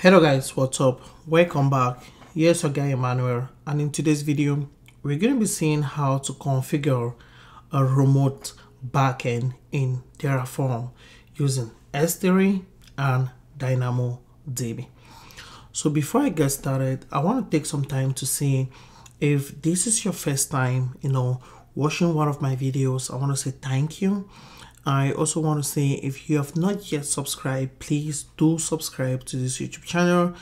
Hello guys, what's up? Welcome back. Here's your guy Emmanuel, and in today's video we're going to be seeing how to configure a remote backend in Terraform using S3 and DynamoDB. So before I get started, I want to take some time to see if this is your first time watching one of my videos. I want to say thank you. I also want to say, if you have not yet subscribed, please do subscribe to this YouTube channel,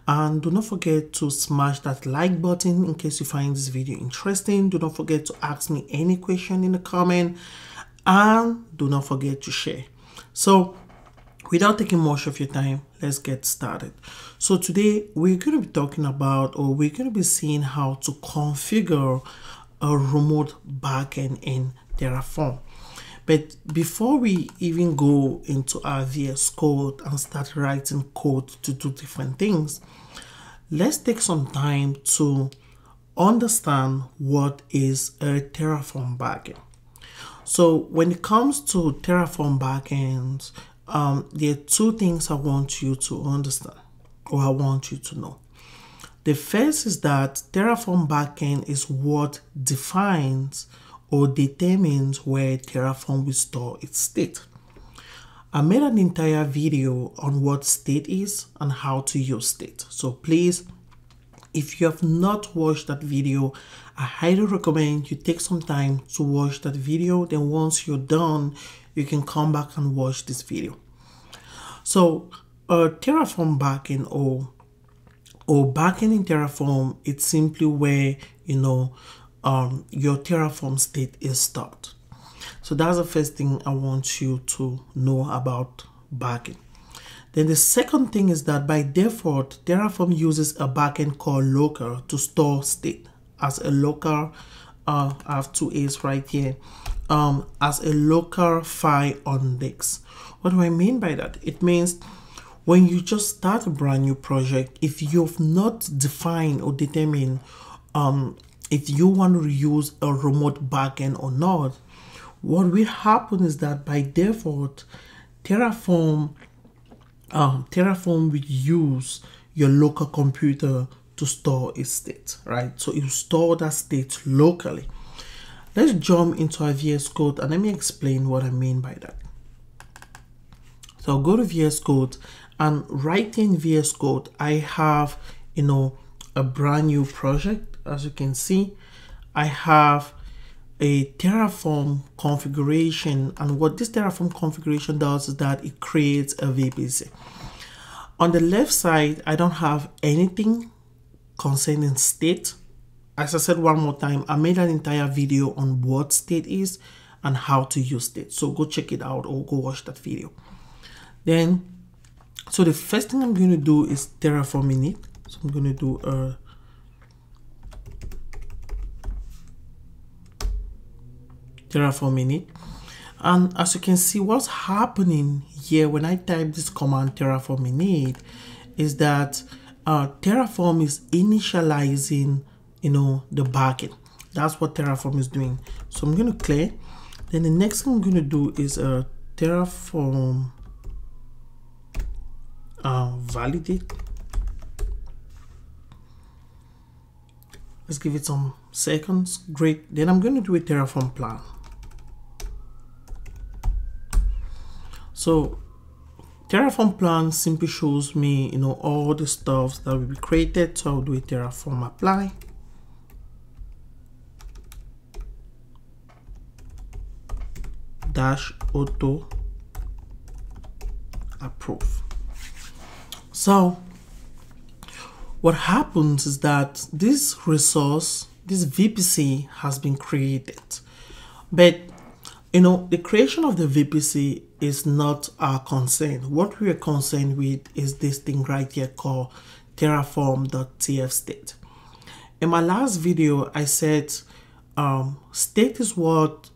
and do not forget to smash that like button in case you find this video interesting. Do not forget to ask me any question in the comment, and do not forget to share. So without taking much of your time, let's get started. So today we're going to be talking about, or we're going to be seeing how to configure a remote backend in Terraform. But before we even go into our VS Code and start writing code to do different things, let's take some time to understand what is a Terraform backend. So when it comes to Terraform backends, there are two things I want you to understand, or I want you to know. The first is that Terraform backend is what defines or determines where Terraform will store its state. I made an entire video on what state is and how to use state. So please, if you have not watched that video, I highly recommend you take some time to watch that video. Then once you're done, you can come back and watch this video. So Terraform backend or backend in Terraform, it's simply where your Terraform state is stored. So that's the first thing I want you to know about backend. Then the second thing is that by default, Terraform uses a backend called local to store state as a local. I have two A's right here. As a local file on disk. What do I mean by that? It means when you just start a brand new project, if you've not defined or determined if you want to use a remote backend or not, what will happen is that by default, Terraform will use your local computer to store its state, right? So it will store that state locally. Let's jump into our VS Code and let me explain what I mean by that. So I'll go to VS Code, and right in VS Code, I have, a brand new project. As you can see, I have a Terraform configuration, and what this Terraform configuration does is that it creates a VPC. On the left side, I don't have anything concerning state. As I said one more time, I made an entire video on what state is and how to use state. So go check it out or go watch that video. Then, so the first thing I'm going to do is Terraform init. So I'm going to do a Terraform init, and as you can see, what's happening here when I type this command Terraform init is that Terraform is initializing the backend. That's what Terraform is doing. So I'm going to clear. Then the next thing I'm going to do is Terraform validate. Let's give it some seconds. Great. Then I'm going to do a Terraform plan. So Terraform plan simply shows me, all the stuff that will be created. So I'll do a Terraform apply. Dash auto approve. So what happens is that this resource, this VPC has been created, but the creation of the VPC is not our concern. What we are concerned with is this thing right here called terraform.tf state. In my last video, I said state is what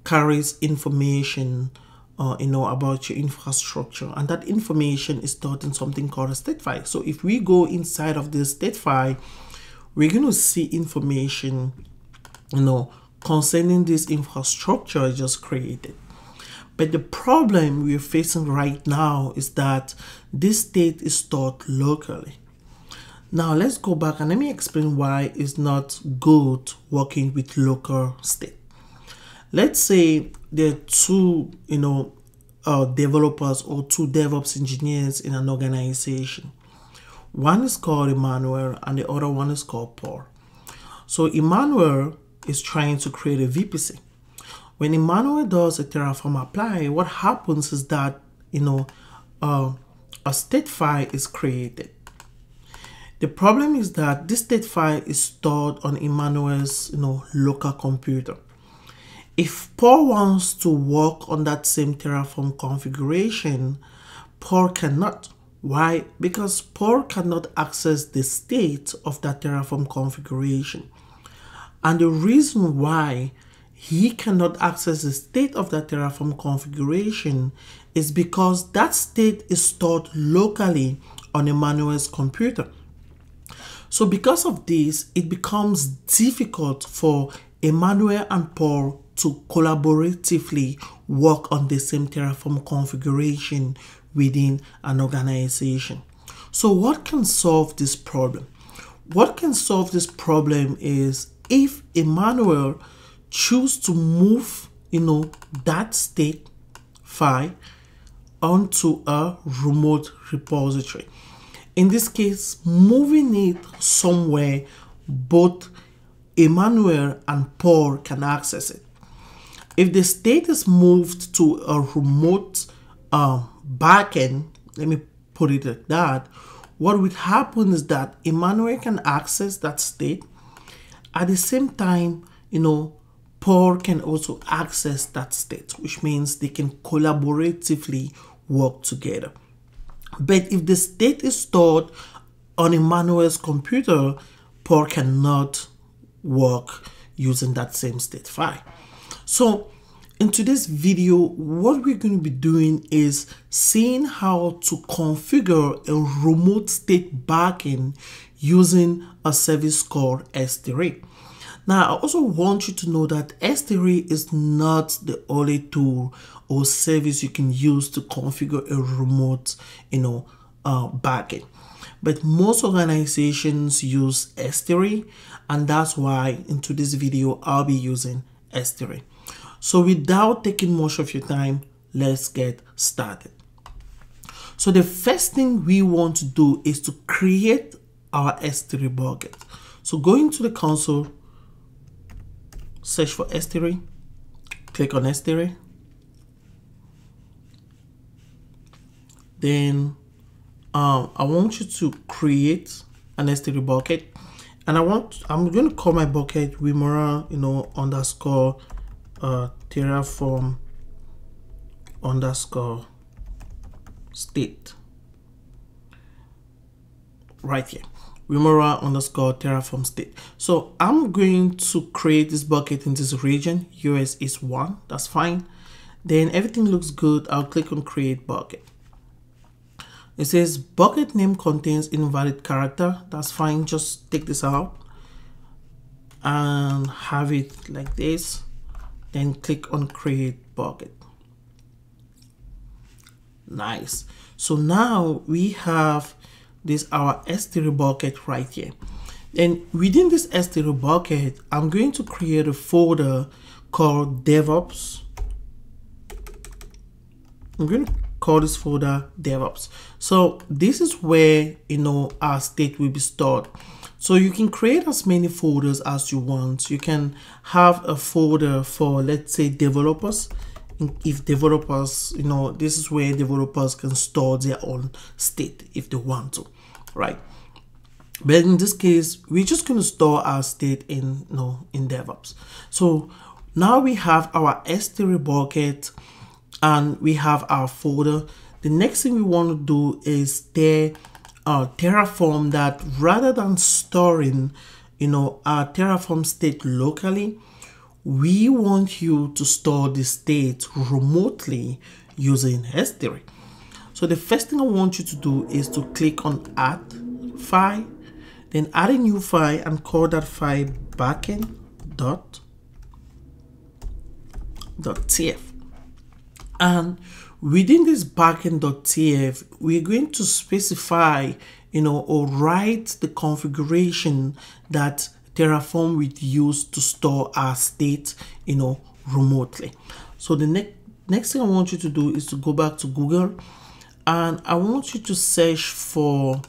carries information about your infrastructure, and that information is stored in something called a state file. So if we go inside of this state file, we're going to see information concerning this infrastructure I just created. But the problem we're facing right now is that this state is stored locally. Now let's go back and let me explain why it's not good working with local state. Let's say there are two, developers or two DevOps engineers in an organization. One is called Emmanuel and the other one is called Paul. So Emmanuel is trying to create a VPC. When Emmanuel does a Terraform apply, what happens is that, a state file is created. The problem is that this state file is stored on Emmanuel's, local computer. If Paul wants to work on that same Terraform configuration, Paul cannot. Why? Because Paul cannot access the state of that Terraform configuration. And the reason why he cannot access the state of that Terraform configuration is because that state is stored locally on Emmanuel's computer. So because of this, it becomes difficult for Emmanuel and Paul to collaboratively work on the same Terraform configuration within an organization. So what can solve this problem? What can solve this problem is if Emmanuel choose to move, that state file onto a remote repository. In this case, moving it somewhere both Emmanuel and Paul can access it. If the state is moved to a remote backend, let me put it like that, what would happen is that Emmanuel can access that state. At the same time, Paul can also access that state, which means they can collaboratively work together. But if the state is stored on Emmanuel's computer, Paul cannot work using that same state file. So in today's video, what we're going to be doing is seeing how to configure a remote state backend using a service called S3. Now, I also want you to know that S3 is not the only tool or service you can use to configure a remote, backend. But most organizations use S3, and that's why in today's video, I'll be using S3. So without taking much of your time, let's get started. So the first thing we want to do is to create our S3 bucket. So go into the console, search for S3, click on S3. Then I want you to create an S3 bucket, and I'm going to call my bucket Wimora, underscore Terraform underscore state. Right here, Wimora underscore Terraform state. So I'm going to create this bucket in this region, US is 1. That's fine. Then everything looks good. I'll click on create bucket. It says bucket name contains invalid character. That's fine. Just take this out and have it like this. Then click on create bucket. Nice. So now we have this our S3 bucket right here. Then within this S3 bucket, I'm going to create a folder called DevOps. I'm going to call this folder DevOps. So this is where our state will be stored. So you can create as many folders as you want. You can have a folder for, let's say, developers. If developers, this is where developers can store their own state if they want to, right? But in this case, we're just going to store our state in DevOps. So now we have our S3 bucket and we have our folder. The next thing we want to do is Terraform that rather than storing, our Terraform state locally, we want you to store the state remotely using S3. So the first thing I want you to do is to click on add file, then add a new file and call that file backend.tf. And within this backend.tf, we're going to specify, or write the configuration that Terraform would use to store our state, remotely. So the next thing I want you to do is to go back to Google, and I want you to search for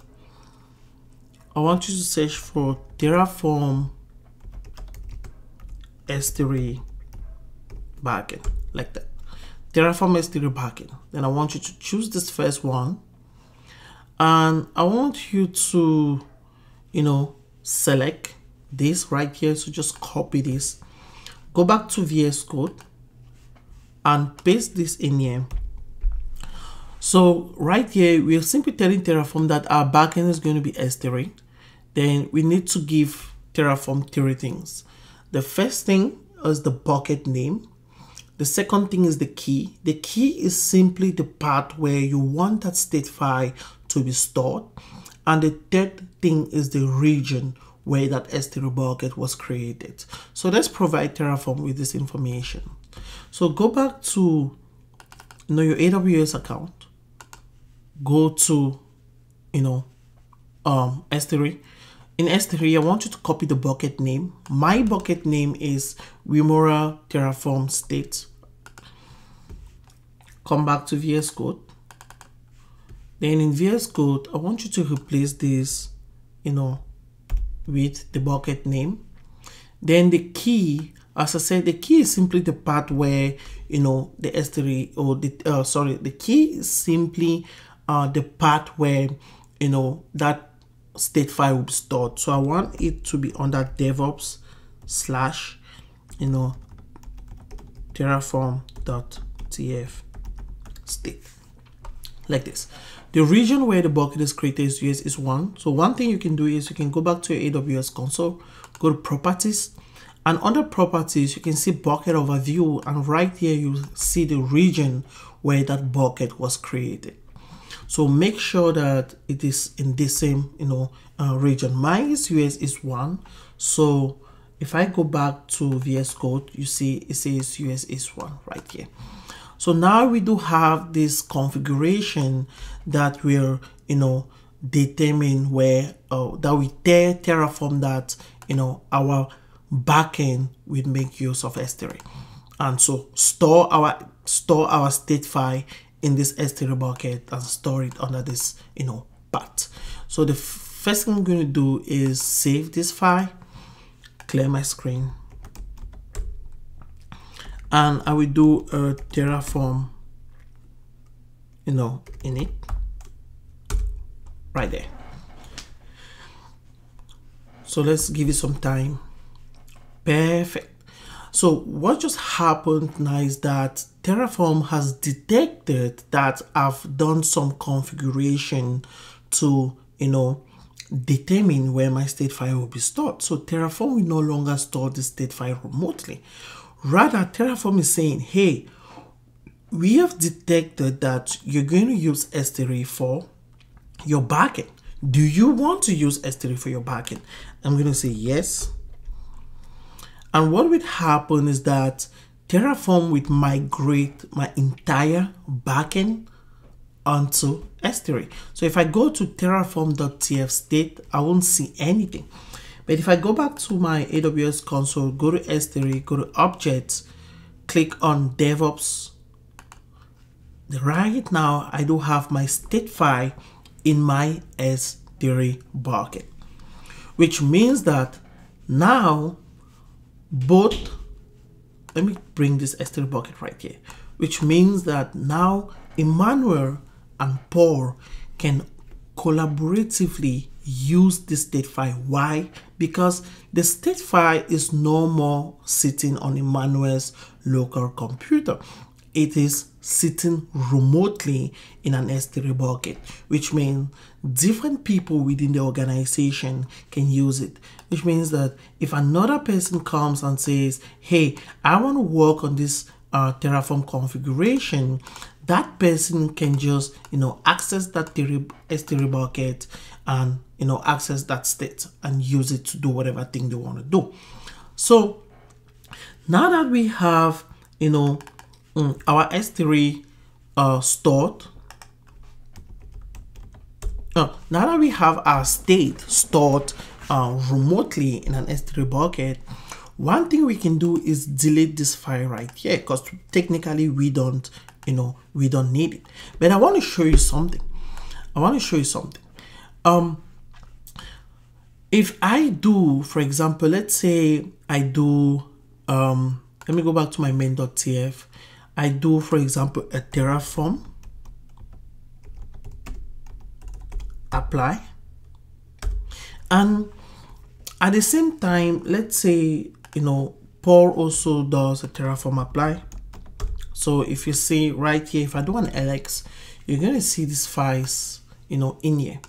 Terraform S3 backend, like that. Terraform S3 backend. Then I want you to choose this first one, and I want you to, select this right here. So just copy this, go back to VS Code, and paste this in here. So right here, we're simply telling Terraform that our backend is going to be S3. Then we need to give Terraform 3 things. The first thing is the bucket name. The second thing is the key. The key is simply the part where you want that state file to be stored. And the third thing is the region where that S3 bucket was created. So let's provide Terraform with this information. So go back to your AWS account. Go to S3. In S3, I want you to copy the bucket name. My bucket name is Remora Terraform State. Come back to VS Code. Then in VS Code, I want you to replace this, with the bucket name. Then the key, as I said, the key is simply the part where, the S3 or the key is simply the part where, that state file will be stored. So I want it to be under DevOps / Terraform.tf state, like this. The region where the bucket is created is US is 1. So one thing you can do is you can go back to your AWS console, go to properties, and under properties you can see bucket overview, and right here you see the region where that bucket was created. So make sure that it is in the same region. Mine is US is 1. So if I go back to VS Code, you see it says US is 1 right here. So now we do have this configuration that will determine where that we tell Terraform that our backend will make use of S3, and so store our state file in this S3 bucket and store it under this path. So the first thing I'm going to do is save this file, clear my screen, and I will do a Terraform init right there. So let's give it some time. Perfect. So what just happened now is that Terraform has detected that I've done some configuration to determine where my state file will be stored. So Terraform will no longer store the state file remotely. Rather, Terraform is saying, hey, we have detected that you're going to use S3 for your backend. Do you want to use S3 for your backend? I'm going to say yes. And what would happen is that Terraform would migrate my entire backend onto S3. So if I go to terraform.tf state, I won't see anything. But if I go back to my AWS console, go to S3, go to Objects, click on DevOps, right now I do have my state file in my S3 bucket, which means that now let me bring this S3 bucket right here, which means that now Emmanuel and Paul can collaboratively use the state file. Why? Because the state file is no more sitting on Emmanuel's local computer. It is sitting remotely in an S3 bucket, which means different people within the organization can use it. Which means that if another person comes and says, hey, I want to work on this Terraform configuration, that person can just access that S3 bucket and access that state and use it to do whatever thing they want to do. So now that we have our S3 stored. Now that we have our state stored remotely in an S3 bucket, one thing we can do is delete this file right here, because technically we don't need it. But I want to show you something. If I do, for example, let's say I do, let me go back to my main.tf. I do, for example, a Terraform apply, and at the same time, let's say, Paul also does a Terraform apply. So if you see right here, if I do an LX, you're going to see these files, in here.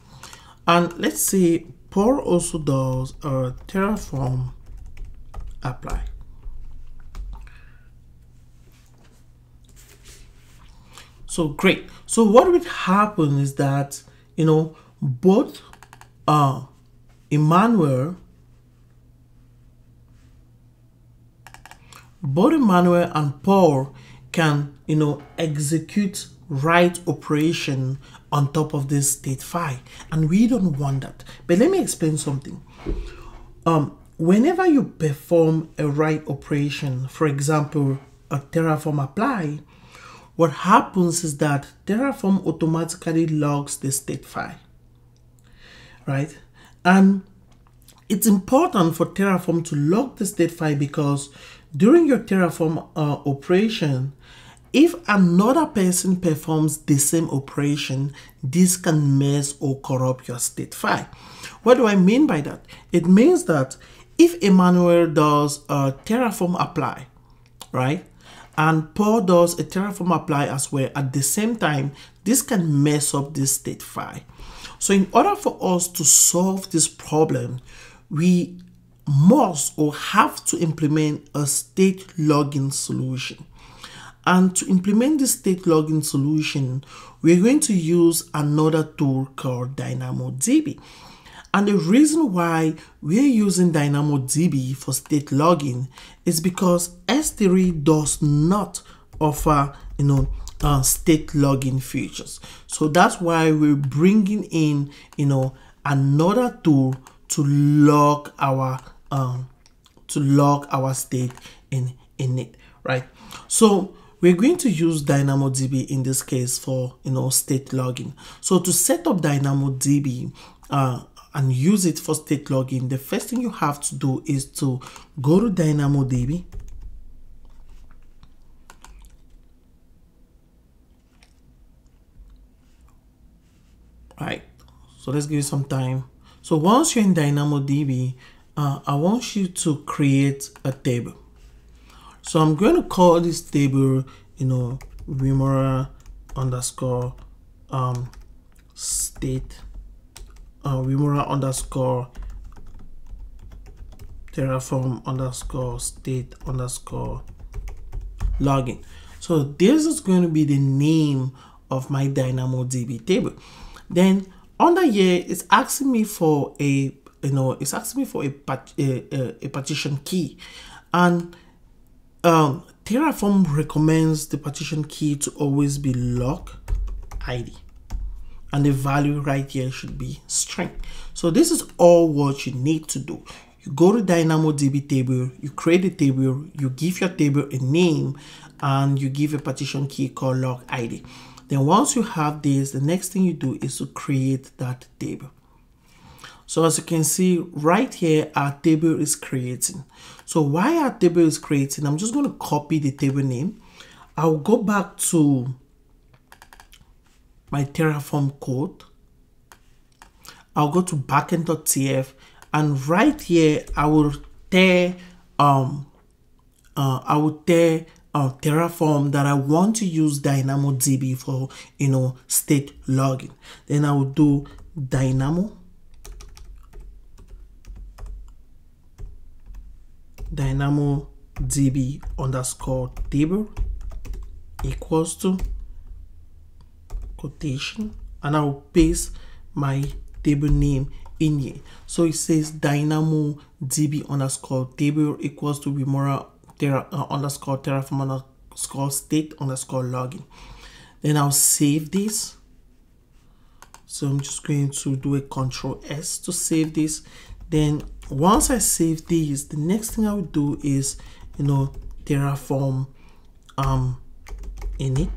And let's say Paul also does a Terraform apply. So great. So what would happen is that, both Emmanuel and Paul can, execute write operation on top of this state file, and we don't want that. But let me explain something. Whenever you perform a write operation, for example, a Terraform apply, what happens is that Terraform automatically logs the state file, right? And it's important for Terraform to log the state file, because during your Terraform operation, if another person performs the same operation, this can mess or corrupt your state file. What do I mean by that? It means that if Emmanuel does a Terraform apply, right, and Paul does a Terraform apply as well at the same time, this can mess up this state file. So in order for us to solve this problem, we must or have to implement a state logging solution. And to implement this state logging solution, we're going to use another tool called DynamoDB. And the reason why we're using DynamoDB for state logging is because S3 does not offer, state logging features. So that's why we're bringing in, another tool to log our state in it, right? So we're going to use DynamoDB in this case for state logging. So to set up DynamoDB and use it for state logging, the first thing you have to do is to go to DynamoDB, right? So let's give it some time. So once you're in DynamoDB, I want you to create a table. So I'm going to call this table, Remora underscore state, Remora underscore Terraform underscore state underscore login. So this is going to be the name of my DynamoDB table. Then under here, it's asking me for a partition key, and Terraform recommends the partition key to always be log ID, and the value right here should be string. So this is all what you need to do. You go to DynamoDB table, you create a table, you give your table a name, and you give a partition key called log ID. Then once you have this, the next thing you do is to create that table. So as you can see right here, our table is creating. So while our table is creating, I'm just going to copy the table name. I'll go back to my Terraform code. I'll go to backend.tf, and right here I will tear Terraform that I want to use DynamoDB for state logging. Then I will do DynamoDB underscore table equals to quotation, and I will paste my table name in here. So it says DynamoDB underscore table equals to Remora underscore Terraform It's called state_login. Then I'll save this. So I'm just going to do a Control S to save this. Then once I save this, the next thing I will do is, Terraform init.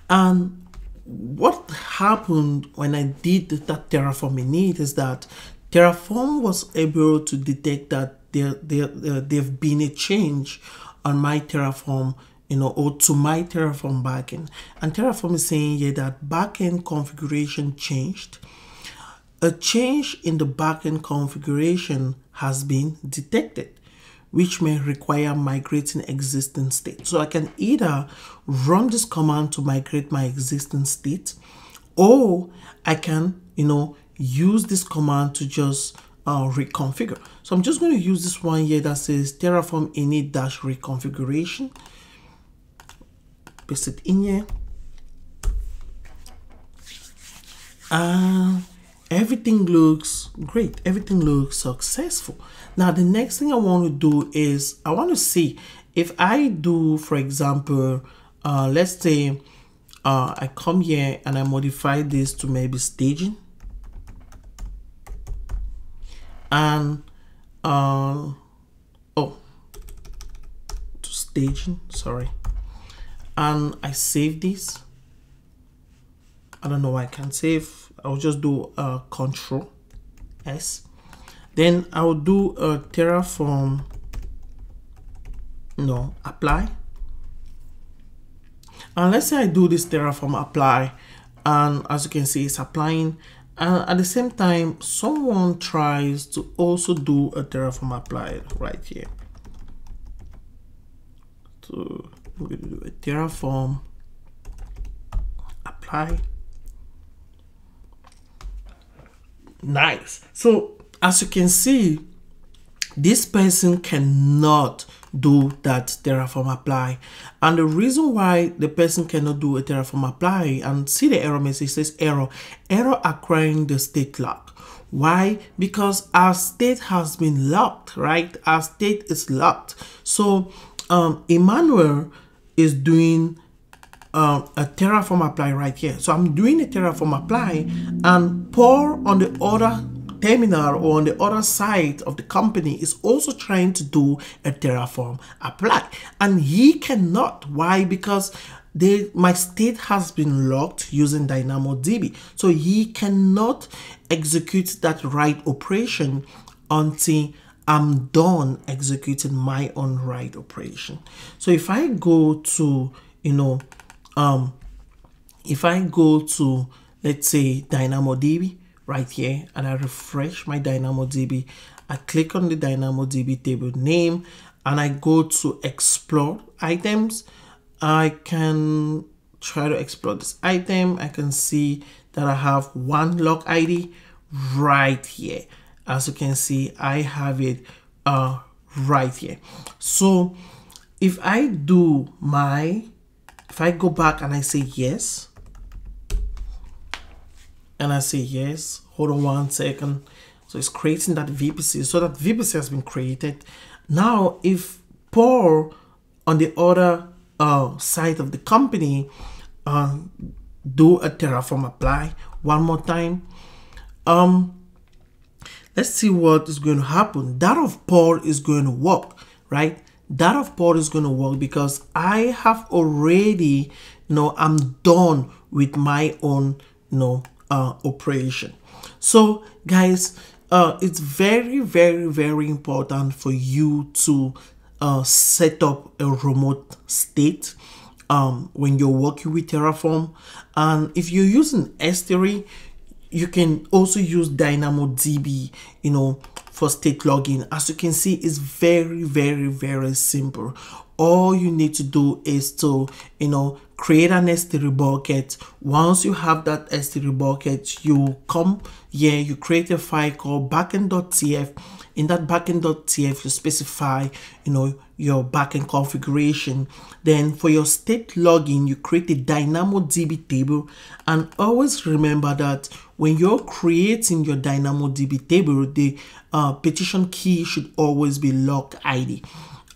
And what happened when I did that Terraform init is that Terraform was able to detect that there've been a change on my Terraform, or to my Terraform backend. And Terraform is saying here that backend configuration changed. A change in the backend configuration has been detected, which may require migrating existing state. So I can either run this command to migrate my existing state, or I can, use this command to just reconfigure. So I'm just going to use this one here that says Terraform init-reconfiguration. Paste it in here. And everything looks great. Everything looks successful. Now, the next thing I want to do is I want to see if I do, for example, let's say I come here and I modify this to maybe staging. And to staging, sorry. And I save this. I don't know why I can't save. I'll just do Control S. Then I'll do a Terraform apply. And let's say I do this Terraform apply, and as you can see, it's applying. And at the same time, someone tries to also do a Terraform apply right here. So I'm going to do a Terraform apply. Nice. So as you can see, this person cannot do that Terraform apply. And the reason why the person cannot do a Terraform apply, and see the error message says error acquiring the state lock. Why? Because our state has been locked, right? Our state is locked. So Emmanuel is doing a Terraform apply right here. So I'm doing a Terraform apply, and Paul on the other terminal or on the other side of the company is also trying to do a Terraform apply, and he cannot. Why? Because my state has been locked using DynamoDB, so he cannot execute that write operation until I'm done executing my own write operation. So if I go to if I go to, let's say, DynamoDB right here, and I refresh my DynamoDB, I click on the DynamoDB table name, and I go to explore items. I can try to explore this item. I can see that I have one log ID right here. As you can see, I have it right here. So if I go back and I say yes, and I say yes, hold on 1 second. So it's creating that VPC. So that VPC has been created. Now, if Paul on the other side of the company do a Terraform apply one more time, let's see what is going to happen. That of Paul is going to work, right? That of Paul is going to work because I have already, I'm done with my own, operation. So guys, it's very, very, very important for you to set up a remote state when you're working with Terraform. And if you're using S3, you can also use DynamoDB, for state login. As you can see, it's very, very, very simple. All you need to do is to, create an S3 bucket. Once you have that S3 bucket, you come here, you create a file called backend.tf. In that backend.tf, you specify, your backend configuration. Then for your state login, you create a DynamoDB table. And always remember that when you're creating your DynamoDB table, the petition key should always be log ID.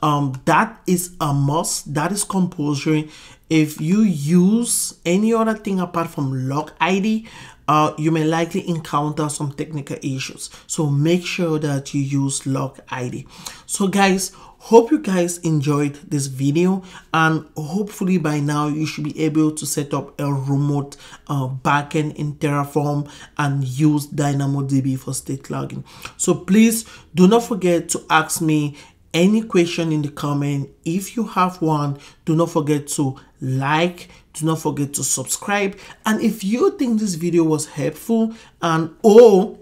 that is a must. That is compulsory. If you use any other thing apart from log ID, you may likely encounter some technical issues. So make sure that you use log ID. So guys, hope you guys enjoyed this video, and hopefully by now you should be able to set up a remote backend in Terraform and use DynamoDB for state logging. So please do not forget to ask me any question in the comment. If you have one, do not forget to like, do not forget to subscribe. And if you think this video was helpful, and or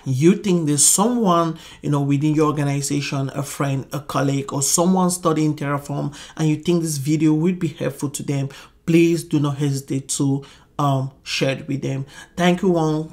you think there's someone within your organization, a friend, a colleague, or someone studying Terraform, and you think this video would be helpful to them, please do not hesitate to share it with them. Thank you all